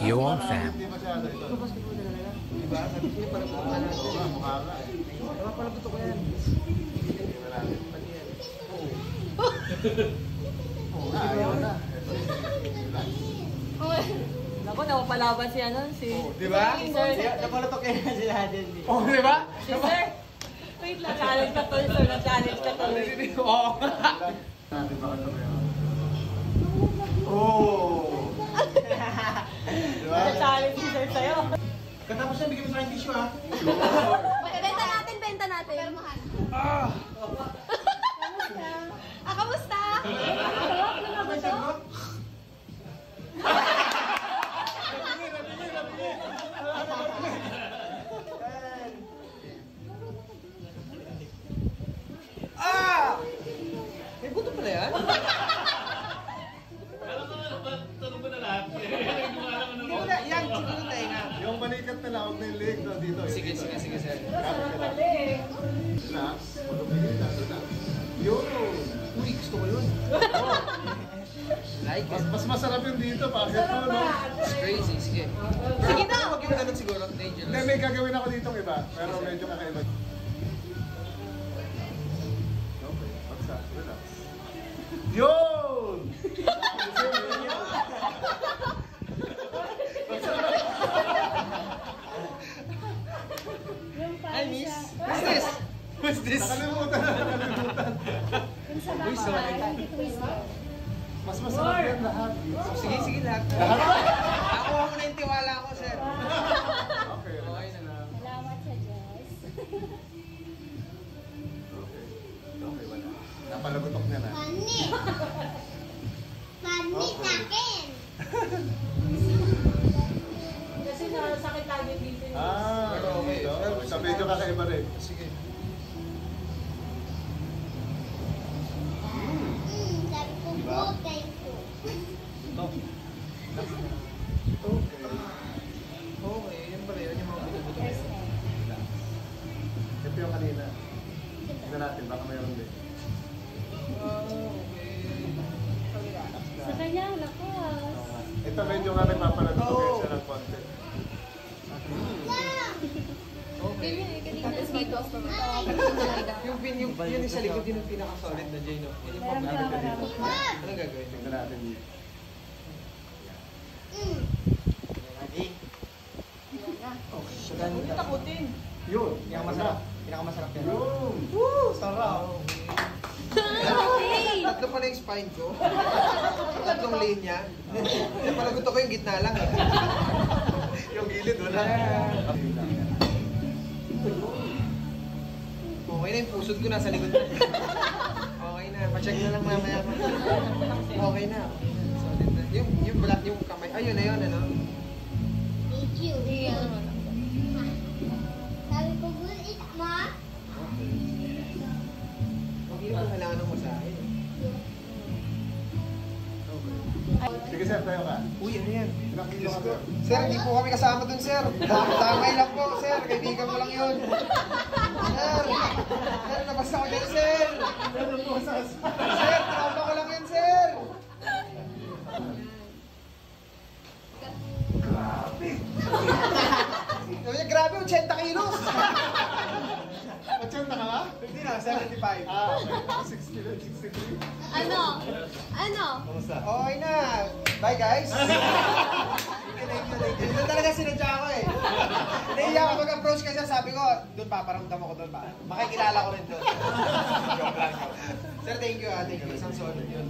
Your fam. Hindi masyado ito. Ito basketball na talaga. Diba? Sabi siya parang mukha natin. Mukha nga eh. Diba pala buto ko yan? Hindi ba natin? Pati yan. Oo, ayaw na. Naku, napapalaban si ano, si... Diba? Napalatok yan sila din. Oo, diba? Si Sir. Wait lang, challenge ka tuloy, Sir. Na-challenge ka tuloy. Oo. Natin baka ito kayo. Oo. Diba? Na-challenge si Sir sa'yo. Katapos na, bigyan mo sa akin tissue ha. Benta natin, benta natin. Pero mahal. Kamusta? Sarap na nga ba ito? May buto pala yan? Tanong mo na lahat. Yan, siguro tayo na. Yung balikat na lang, huwag na yung leg no, dito. Sige, sir. Sarap pala eh. Relax. Matupigil na. Relax. Yun. Uy, gusto ko yun. Like it. Mas masarap yung dito. Bakit to, no? It's crazy, sige. Sige na. Huwag yung ganun siguro, Hindi, dangerous. may gagawin ako dito iba. Pero medyo kakaiba. Okay, bagsak. Relax. Yun! I miss. What's this? What's this? Nakalimutan na, nakalimutan. Uy, sorry. Mas masarap yan lahat. Sige, lahat. Nakuha mo na yung tiwala ko, sir. Okay, Okay na lang. Salamat sa Diyos. okay. Okay, wala. Napalagutok niya na. Pani! Pani sa akin! Kasi nakasakit lagi dito. Ah, Pero okay. dito. Sa medyo kakaiba rin. Sige. Sabi ko po, thank you. Okay. Okay, yun pala yun, yung mga buto-buto. Ito yung kanina. Tignan natin, baka mayroon din. Sa kanya, lakas. Ito medyo nga nagpapalagutok Oh. siya ng konti. Okay. Tapos dito. Yung sa likod, yun yung pinaka-solid na Jay, no? Yun yung pag-gamit ka dito. Anong gagawin? Tignan natin dito. Ready? Okay, so ganun ka. Takutin. Yun. Pinakamasarap yan. Yun. Woo! Sarap! Okay. Tatlo pala yung spine ko. Tatlong linya. Napalagot ako yung gitna lang. Yung gilid, wala. Okay na yung pusod ko nasa likod na. Okay na. Pa-check na lang mamaya. Okay na. Solid na. Yung black, yung kamay. Ayun na yun, ano? Thank you. Sabi ko, good it, ma. Hindi ko kailangan ng masahe. Sige sir, tayo ka. Uy, ano yan? Ilang kilo ka sir? Sir, hindi po kami kasama dun, sir. Damay lang po, sir. Kaibigan ko lang yun. Sir, nabasa ko dyan, sir. Sir, trauma ko lang yan, sir. Sabi niya, grabe, 80 kilos. 80 ka nga? Hindi na, 75. Ah, okay. 63. Ano? Okay na. Bye, guys. Thank you. Doon talaga sinadya ko eh. Nahiya ako mag-approach kasi sabi ko, doon paparamdam ako doon pa. Makikilala ko rin doon. Joke lang. Sir, thank you. Thank you. Isang solid yun.